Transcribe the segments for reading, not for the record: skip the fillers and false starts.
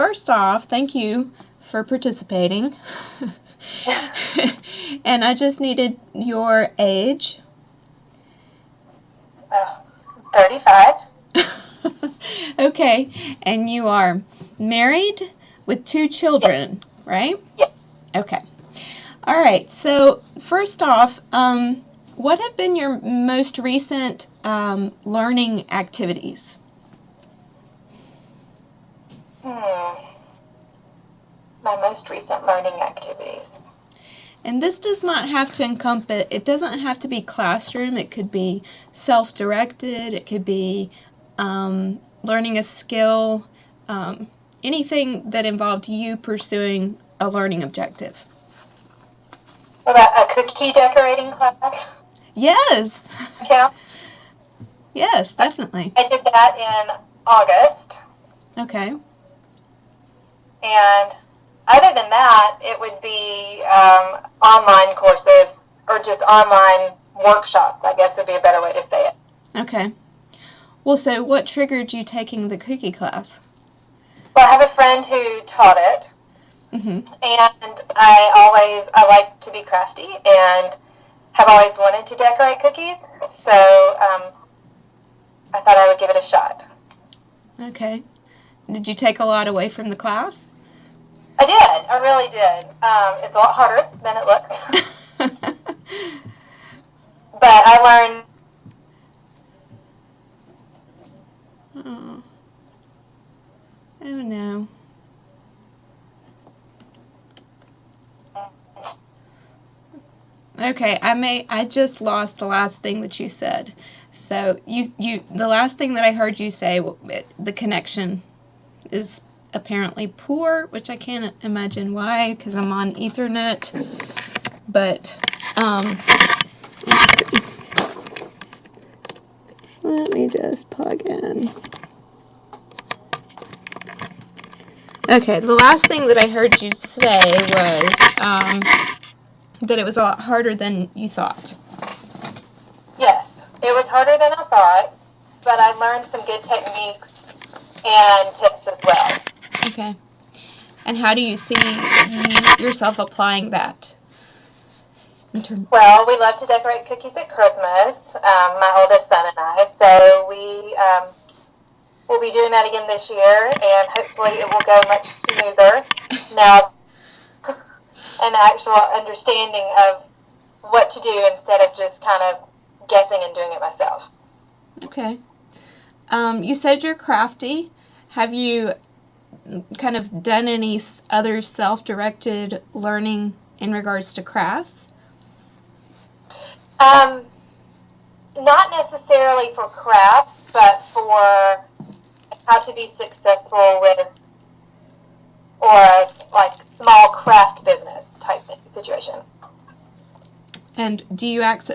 first off, thank you for participating. And I just needed your age. 35. Okay, and you are married with 2 children, right? Yes. Okay. All right, so first off, what have been your most recent learning activities? My most recent learning activities. And this does not have to encompass, it doesn't have to be classroom, it could be self-directed, it could be learning a skill, anything that involved you pursuing a learning objective. What about a cookie decorating class? Yes. Count? Yes, definitely. I did that in August. Okay. And other than that, it would be online courses or just online workshops, I guess would be a better way to say it. Okay. Well, so what triggered you taking the cookie class? Well, I have a friend who taught it, and I like to be crafty and have always wanted to decorate cookies, so I thought I would give it a shot. Okay. Did you take a lot away from the class? I did. I really did. It's a lot harder than it looks. But I learned. Oh no. Okay, I just lost the last thing that you said. So the last thing that I heard you say, the connection is apparently poor, which I can't imagine why, because I'm on Ethernet. But let's see. Let me just plug in. Okay, the last thing that I heard you say was that it was a lot harder than you thought. Yes, it was harder than I thought, but I learned some good techniques and tips as well. Okay. And how do you see yourself applying that? Well, we love to decorate cookies at Christmas, my oldest son and I, so we'll be doing that again this year, and hopefully it will go much smoother now, an actual understanding of what to do instead of just kind of guessing and doing it myself. Okay. You said you're crafty. Have you kind of done any other self-directed learning in regards to crafts? Not necessarily for crafts, but for how to be successful with or a small craft business type situation. And do you is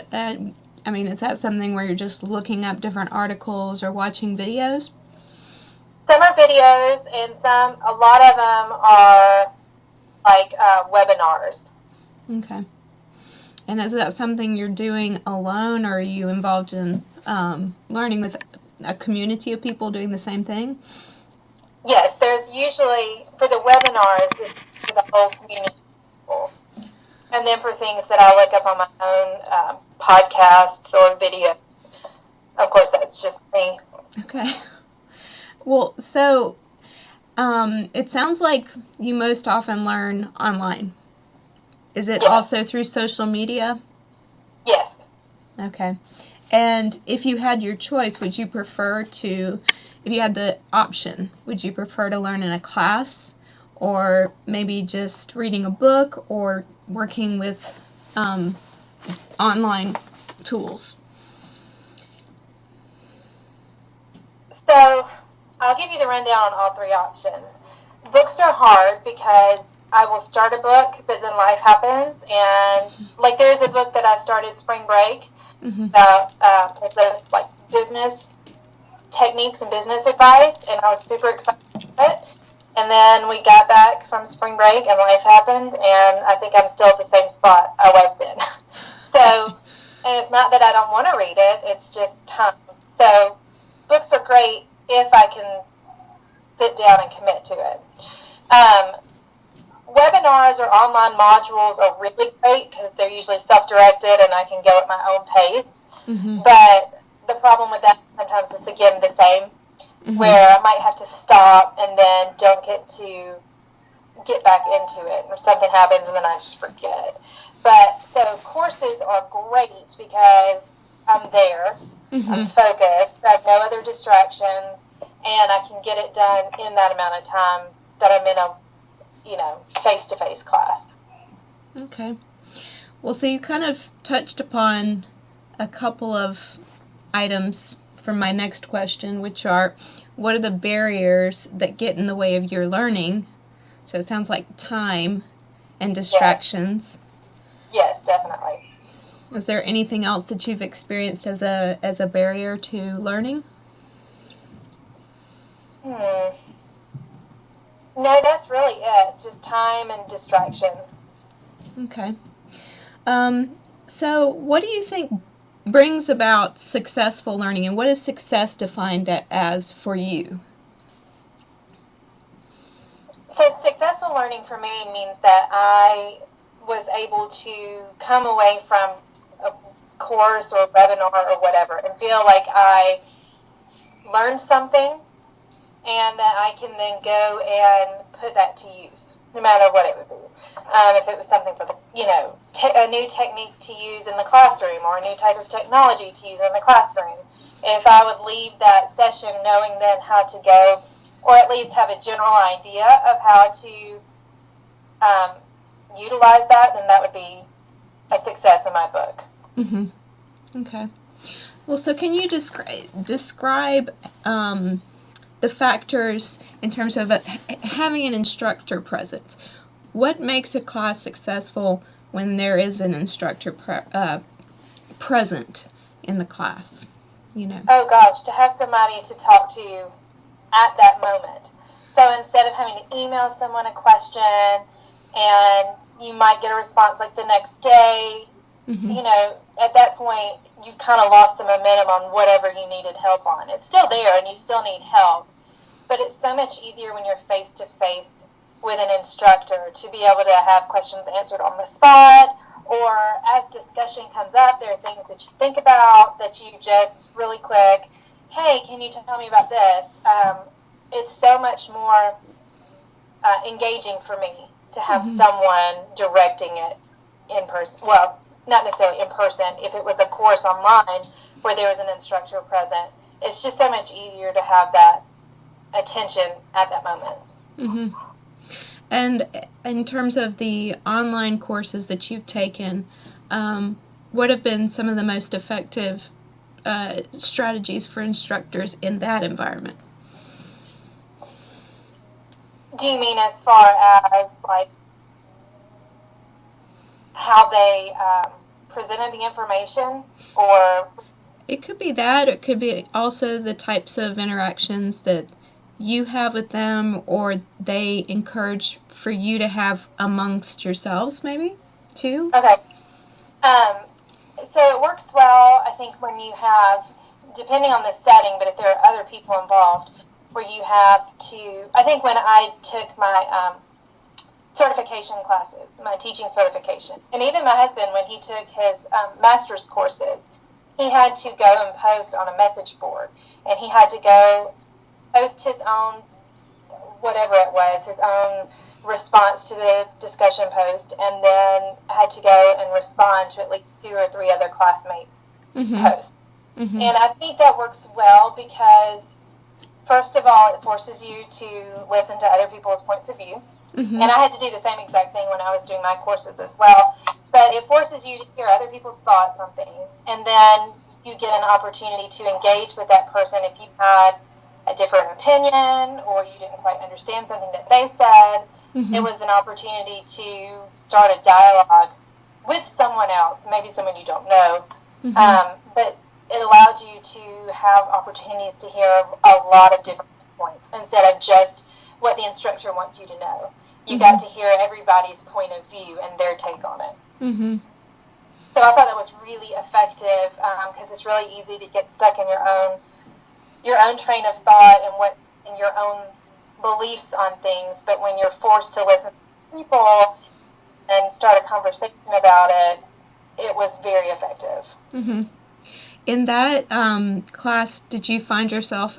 that something where you're just looking up different articles or watching videos? Some are videos, and a lot of them are webinars. Okay. And is that something you're doing alone, or are you involved in learning with a community of people doing the same thing? Yes, there's usually, for the webinars, it's for the whole community of people. And then for things that I look up on my own podcasts or videos, of course, that's just me. Okay. Well, so it sounds like you most often learn online. Is it also through social media? Yes. Okay. And if you had your choice, if you had the option, would you prefer to learn in a class, or maybe just reading a book, or working with online tools? So I'll give you the rundown on all 3 options. Books are hard because I will start a book, but then life happens, and there's a book that I started spring break about business techniques and business advice, and I was super excited about it. And then we got back from spring break, and life happened, and I think I'm still at the same spot I was then. So, and it's not that I don't want to read it; it's just time. So, books are great if I can sit down and commit to it. Um, Webinars or online modules are really great because they're usually self-directed and I can go at my own pace. Mm-hmm. But the problem with that sometimes is, again, the same, where I might have to stop and then don't get back into it, or something happens and then I just forget. But so courses are great because I'm there, I'm focused, I have no other distractions, and I can get it done in that amount of time that I'm in a face-to-face class. Okay. Well, so you kind of touched upon a couple of items for my next question, which are, what are the barriers that get in the way of your learning? So it sounds like time and distractions. Yes, definitely. Is there anything else that you've experienced as a barrier to learning? No, that's really it. Just time and distractions. Okay. So what do you think brings about successful learning, and what is success defined as for you? So successful learning for me means that I was able to come away from a course or webinar or whatever and feel like I learned something and that I can then go and put that to use, no matter what it would be. If it was something for a new technique to use in the classroom or a new type of technology to use in the classroom, if I would leave that session knowing then how to go, or at least have a general idea of how to utilize that, then that would be a success in my book. Mm-hmm. Okay. Well, so can you describe the factors in terms of having an instructor present? What makes a class successful when there is an instructor present in the class? Oh gosh, to have somebody to talk to at that moment. So instead of having to email someone a question and you might get a response like the next day, at that point you kind of lost the momentum on whatever you needed help on. It's still there and you still need help, but it's so much easier when you're face to face with an instructor to be able to have questions answered on the spot, or as discussion comes up, there are things that you think about that you just really quick, hey, can you tell me about this? It's so much more engaging for me to have someone directing it in person. Well, not necessarily in person. If it was a course online where there was an instructor present, it's just so much easier to have that attention at that moment. Mm-hmm. And in terms of the online courses that you've taken, what have been some of the most effective strategies for instructors in that environment? Do you mean as far as like how they presented the information, or? It could be that. It could be also the types of interactions that you have with them, or they encourage for you to have amongst yourselves, maybe, too. Okay. So it works well, I think, when you have, depending on the setting, but if there are other people involved, where you have to, I think when I took my certification classes, my teaching certification, and even my husband, when he took his master's courses, he had to go and post on a message board, and he had to go post his own, whatever it was, his own response to the discussion post, and then had to go and respond to at least 2 or 3 other classmates' posts. And I think that works well because, first of all, it forces you to listen to other people's points of view. And I had to do the same exact thing when I was doing my courses as well. But it forces you to hear other people's thoughts on things. And then you get an opportunity to engage with that person if you had a different opinion or you didn't quite understand something that they said. It was an opportunity to start a dialogue with someone else, maybe someone you don't know. But it allowed you to have opportunities to hear a lot of different points instead of just what the instructor wants you to know. You got to hear everybody's point of view and their take on it. So I thought that was really effective because it's really easy to get stuck in your own train of thought and your own beliefs on things, but when you're forced to listen to people and start a conversation about it, it was very effective. Mm-hmm. In that class, did you find yourself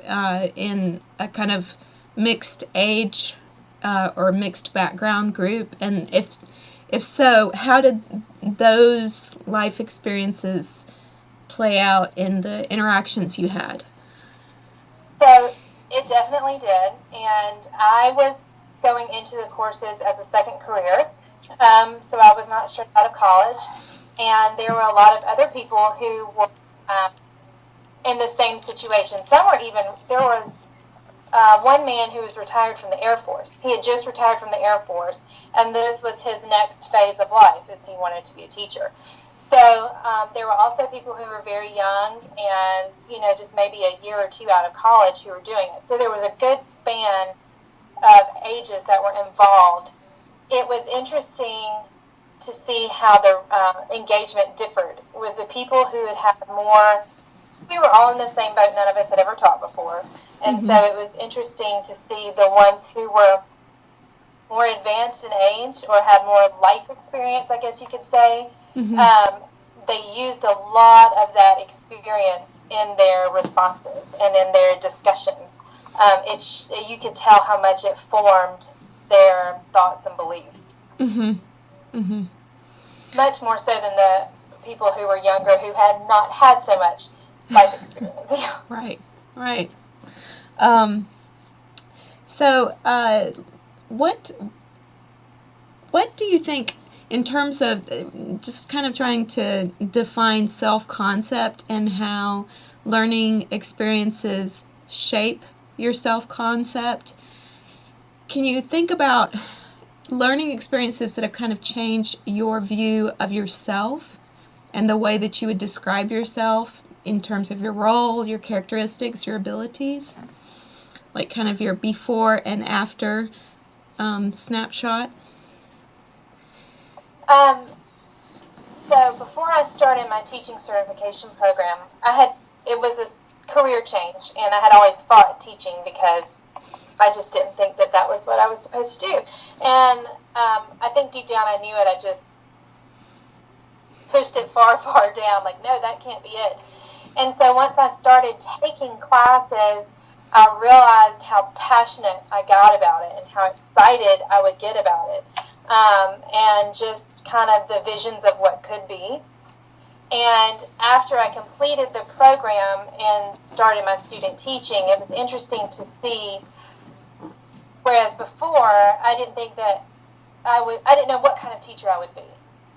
in a kind of mixed age or mixed background group? And if so, how did those life experiences play out in the interactions you had? So it definitely did. And I was going into the courses as a second career. So I was not straight out of college. And there were a lot of other people who were in the same situation. Some were even, there was one man who was retired from the Air Force. He had just retired from the Air Force, and this was his next phase of life, as he wanted to be a teacher. So there were also people who were very young and, just maybe a year or two out of college who were doing it. So there was a good span of ages that were involved. It was interesting to see how the engagement differed with the people who had had more. We were all in the same boat. None of us had ever taught before. And Mm-hmm. so it was interesting to see the ones who were more advanced in age or had more life experience, I guess you could say. Mm-hmm. They used a lot of that experience in their responses and in their discussions. You could tell how much it formed their thoughts and beliefs. Mm-hmm. Mm-hmm. Much more so than the people who were younger who had not had so much life experience. Right. Right. Um, so, what what do you think in terms of just kind of trying to define self-concept and how learning experiences shape your self-concept? Can you think about learning experiences that have kind of changed your view of yourself and the way that you would describe yourself in terms of your role, your characteristics, your abilities? Like kind of your before and after snapshot? Um, so before I started my teaching certification program, it was a career change, and I had always fought teaching because I just didn't think that that was what I was supposed to do. And I think deep down I knew it. I just pushed it far, far down. Like, no, that can't be it. And so once I started taking classes, I realized how passionate I got about it and how excited I would get about it. And just kind of the visions of what could be. And after I completed the program and started my student teaching, it was interesting to see. Whereas before, I didn't think that I didn't know what kind of teacher I would be.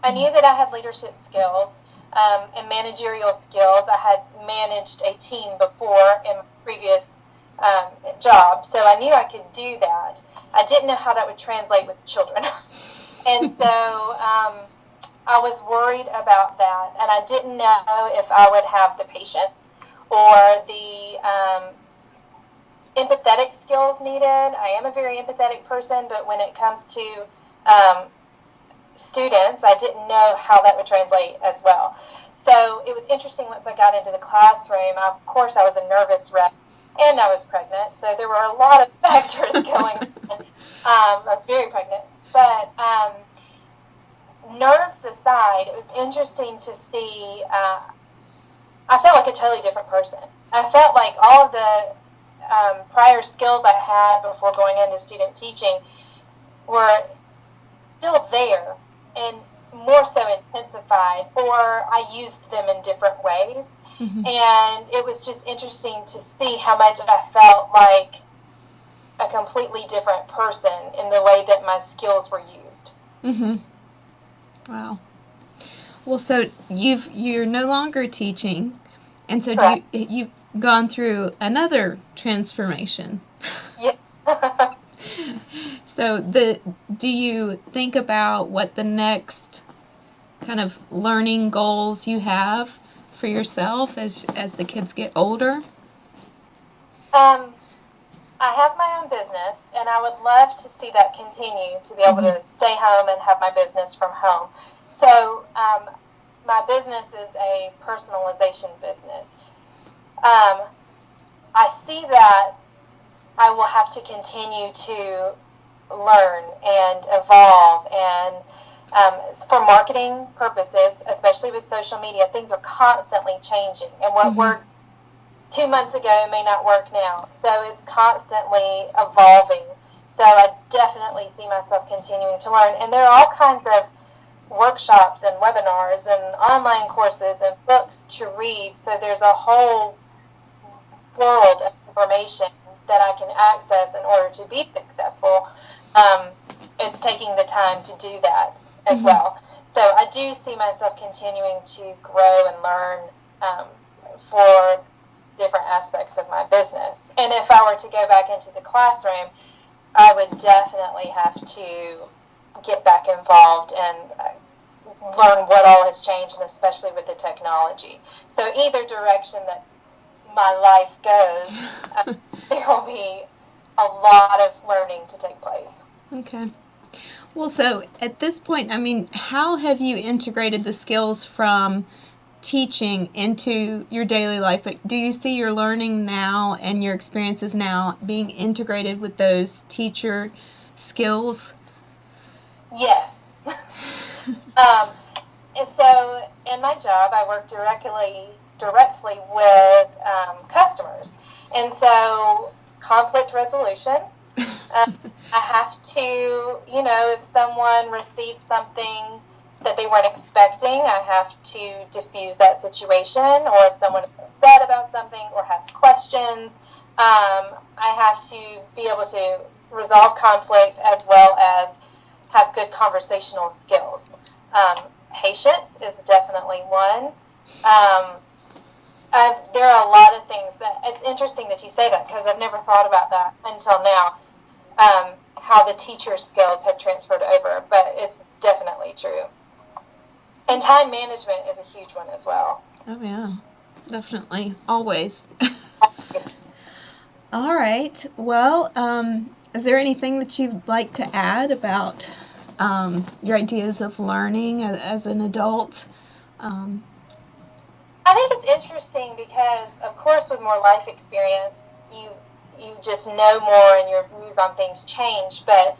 I knew that I had leadership skills and managerial skills. I had managed a team before in my previous job, so I knew I could do that. I didn't know how that would translate with children. And so I was worried about that, and I didn't know if I would have the patience or the empathetic skills needed. I am a very empathetic person, but when it comes to students, I didn't know how that would translate as well. So it was interesting once I got into the classroom. Of course, I was a nervous wreck, and I was pregnant, so there were a lot of factors going on. I was very pregnant, but nerves aside, it was interesting to see. I felt like a totally different person. I felt like all of the prior skills I had before going into student teaching were still there and more so intensified, or I used them in different ways. Mm-hmm. And it was just interesting to see how much I felt like a completely different person in the way that my skills were used. Mm-hmm. Wow. Well, so you're no longer teaching, and so Correct. you've gone through another transformation. Yeah. So do you think about what the next kind of learning goals you have for yourself as the kids get older? um, I have my own business, and I would love to see that continue, to be able Mm-hmm. to stay home and have my business from home. So, my business is a personalization business. I see that I will have to continue to learn and evolve. And for marketing purposes, especially with social media, things are constantly changing. And what worked 2 months ago may not work now. So it's constantly evolving. So I definitely see myself continuing to learn. And there are all kinds of workshops and webinars and online courses and books to read. So there's a whole world of information that I can access in order to be successful. It's taking the time to do that as well. So I do see myself continuing to grow and learn for different aspects of my business. And if I were to go back into the classroom, I would definitely have to get back involved and learn what all has changed, and especially with the technology. So either direction that my life goes, there will be a lot of learning to take place. Okay. Well, so at this point, I mean, how have you integrated the skills from teaching into your daily life? Like, do you see your learning now and your experiences now being integrated with those teacher skills? Yes. And so in my job, I work directly with customers. And so conflict resolution, I have to, if someone receives something that they weren't expecting, I have to diffuse that situation. Or if someone is upset about something or has questions, I have to be able to resolve conflict as well as have good conversational skills. Patience is definitely one. There are a lot of things that it's interesting that you say that, because I've never thought about that until now, how the teacher skills have transferred over, but it's definitely true. And time management is a huge one as well. Oh, yeah, definitely. Always. All right. Well, is there anything that you'd like to add about your ideas of learning as an adult? I think it's interesting because, of course, with more life experience, you just know more and your views on things change. But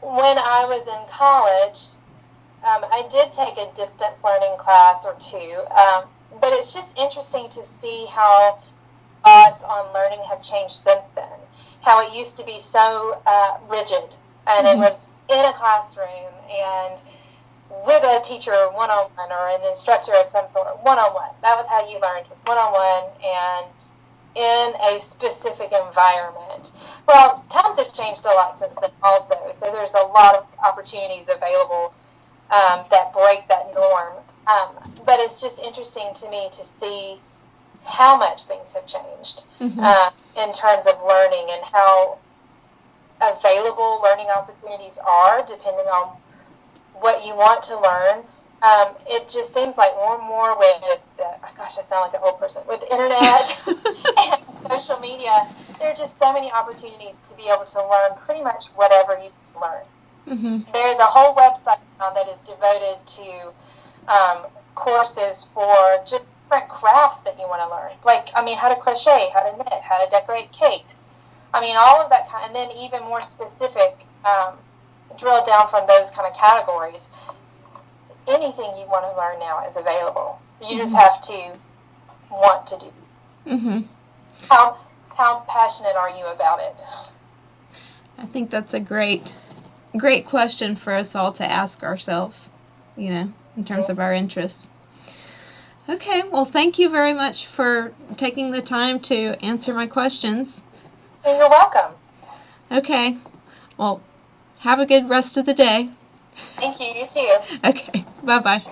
when I was in college, I did take a distance learning class or two. But it's just interesting to see how thoughts on learning have changed since then. How it used to be so rigid, and it was in a classroom and with a teacher one-on-one or an instructor of some sort one-on-one. That was how you learned, was one-on-one and in a specific environment. Well, times have changed a lot since then also, so there's a lot of opportunities available that break that norm. But it's just interesting to me to see how much things have changed in terms of learning and how available learning opportunities are depending on what you want to learn. It just seems like more and more with, gosh, I sound like an old person, with the internet and social media, there are just so many opportunities to be able to learn pretty much whatever you learn. There's a whole website now that is devoted to courses for just different crafts that you want to learn. Like, how to crochet, how to knit, how to decorate cakes. All of that kind, and then even more specific, drill down from those kind of categories. Anything you want to learn now is available. You just have to want to do. How passionate are you about it? I think that's a great question for us all to ask ourselves, in terms of our interests. Okay, well, thank you very much for taking the time to answer my questions. You're welcome. Okay, well, have a good rest of the day. Thank you, you too. Okay, bye-bye.